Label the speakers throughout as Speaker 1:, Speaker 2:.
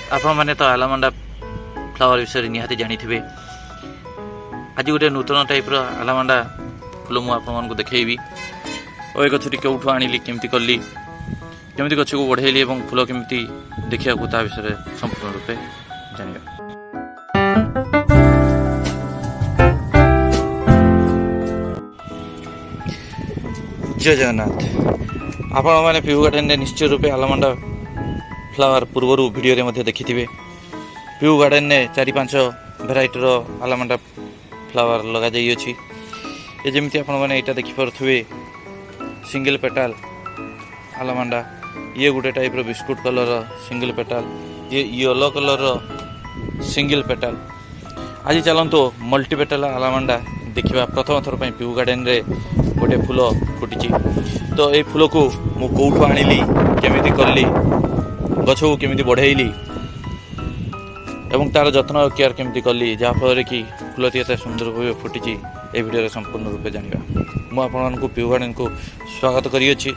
Speaker 1: आपण मैंने तो आलामांडा फ्लावर विषय निहाती जानी थे। आज गोटे नूतन टाइप आलामांडा फूल मुझे आपको देखी और ये गछटी कौटू आनिली केमती कली केमती गछ को बढ़ेली और फूल केमती देखा विषय संपूर्ण रूपे जानिबा। जय जगन्नाथ। आपण मैंने पीहू गार्डन निश्चय रूपे आलामांडा फ्लावर पूर्वर वीडियो रे देखी थे। पीहू गार्डन ने 4-5 भेराइटर आलामांडा फ्लावर लगा जाई अछि। ये जमिति आपण माने एटा देखि परथुवे सिंगल पेटाल आलामांडा, ये गोटे टाइप रो बिस्कुट कलर सिंगल पेटाल, ये येलो कलर सिंगल पेटाल। आज चलतो मल्टी पेटाल आलामांडा देखा प्रथम थर पई पीहू गार्डन रे गोटे फूल फुटी। तो ये फूल को मु कोठू आनिली केमिति करली गछ को केमिति बढ़ेली एवं तार जत्न केयर केमती कली जहाँफल कि फूलटी एत सुंदर भाव फुटी ए वीडियो संपूर्ण रूपे जानिबा। मु आपन को पीहू गार्डन को स्वागत करियछि।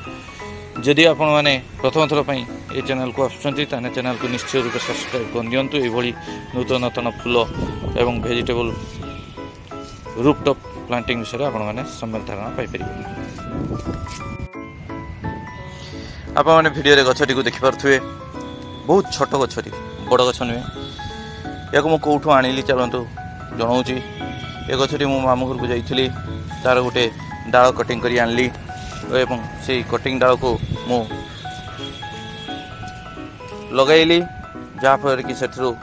Speaker 1: जदि आपण माने प्रथम थर पई ए चैनल को आसुचंती ताने चैनल को निश्चय रूपे सब्सक्राइब कर दियंतु। ए भली नूतन नूतन फूल एवं वेजिटेबल रूफटॉप प्लांटिंग विषय आपण माने सम्यक धारणा पाई परिबे। आपण माने वीडियो रे गछटी को देखि परथुवे बहुत छोट गछटी, बड़ गछ नुहे। या मु कौठू आनिली चलतु जनाऊँगी। ये गछटी मो मामू घर को जाइली, तार गोटे डाल कटिंग करी आनली एवं से कटिंग डाल को मु लगैली जहाँफल कि सेठू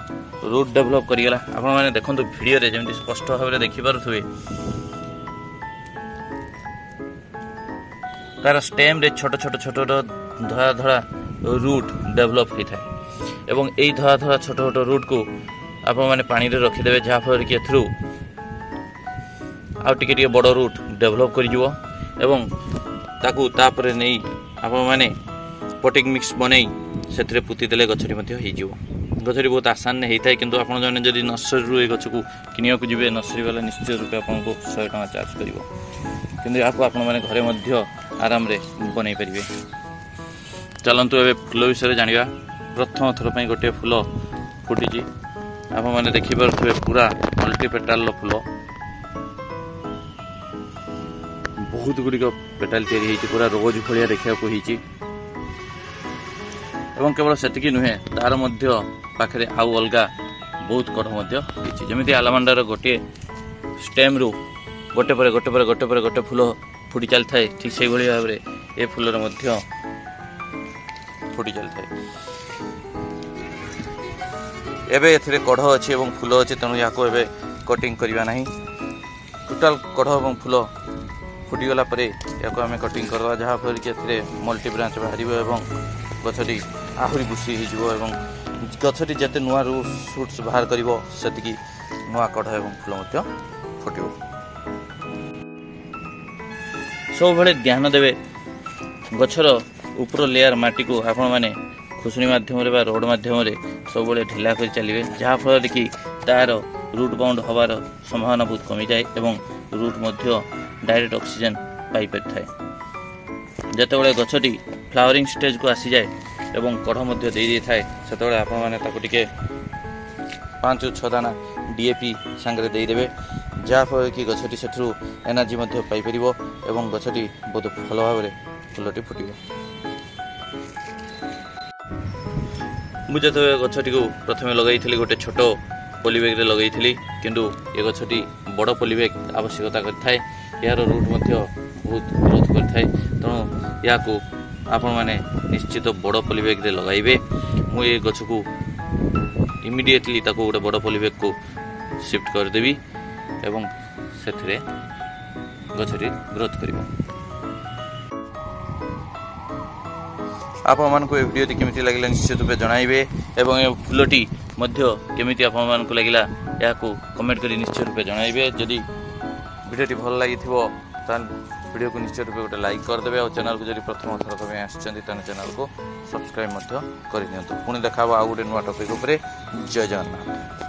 Speaker 1: रूट डेभलप करीगला। आपण मैंने देखो वीडियो रे जमी स्पष्ट भाव में देखिपे तार स्टेम रे छोट छोट छोट धड़ा धड़ा रूट डेभलप होता है एवं यही धड़ा धड़ा छोट छोट रूट को आपण मैंने पानी रे रखिदेवे जहाँफल कि एथरू आउ टिके बड़ रूट डेभलप कर एवं ताकू तापरे नहीं आपण मैंने पटिंग मिक्स बनई से पुती देले गछटी गछटी बहुत आसान नहीं होता है। किंतु आपण जने जदि नर्सरी रू ए गछ को किनिया को जिवे नर्सरी वाला निश्चय रूपे आपन को 100 टका चार्ज करिवो, किंतु याको आपण माने घरे मध्य आराम रे बनै परिबे। चलंतु एबे फूल विषय जानिबा। प्रथम थर पई गोटे फूल फुटी आपण माने देखि परथुवे पूरा मल्टी पेटाल फूल, बहुत गुड़िक पेटाल तैयारी होती पूरा रोज भलिया देखा एवं केवल सेतिकी नुहे तार मध्य पाखरे आउ अलगा बहुत कढ़ जमी आलामांडार गोटे स्टेम रु गोटे पर गोटे पर गोटे पर गोटे फूल फुटी चली थाए, ठीक से भाव में ए फूलर मध्य फुटी चली थाए। एबे एथिरे कढ़ अच्छी और फूल अच्छी, तेणु या कटिंग करवा नहीं। टोटाल कढ़ और फूल फुटीगला या आम कटिंग करवा जहाँफल कि मल्टी ब्रांच बाहर गछटी आहरी बुशी हो गछटी जिते नुआ रू सुट्स बाहर कर नुआ कढ़ और फूल फुट। सब भाई ध्यान देवे गछर ऊपर लेयर माटी को आपण मैंने खुसुनी मध्यम रोड मध्यम सब ढिला कर चलिए जहाँफल कि तार रूट बाउंड हबार संभावना बहुत कमी जाए एवं रूट मध्य डायरेक्ट ऑक्सीजन पाई पारि थाए। जिते गछटी फ्लावरिंग स्टेज को आसी जाए एवं कढ़ मध्य दे दी थाए से आपण मैंने टिके 5-6 दाना डीएपी सांगरे देदेवे जहाँफल कि गछटी सेठू एनर्जी मध्य पाई परिबो एवं गछटी बहुत भल भाव में फूलटी फुटिबो। मुझे तो गछटी को प्रथम लगई गोटे छोट पॉलीबैग लगई किंतु ये गछटी बड़ पॉलीबैग आवश्यकता करथाय। यार रूट मध्य बहुत ग्रोथ करथाय, तेणु या आपण मैंने निश्चित बड़ पॉलीबैग रे लगाइबे। मु ये गछ को इमिडिएटली ताको गोटे बड़ पॉलीबैग को शिफ्ट करदेवी एवं सेथिरे गछटी ग्रोथ करिवो। आपण मानको ए वीडियो केमिति लागिला निश्चित रूपे जणाइबे एवं ए फूलटी मध्य केमिति आपण मानको लागिला या को कमेंट करी निश्चित रूपे जणाइबे। जदि वीडियोटी भल लगी वीडियो को निश्चय रूपे गोटे लाइक करदे और चैनल को जब प्रथम थर पे आसुँच चैनल को सब्सक्राइब कर दिंतु। पुणी देखा आउ गोटे नुआ टॉपिक उपरे। जय जगन्नाथ।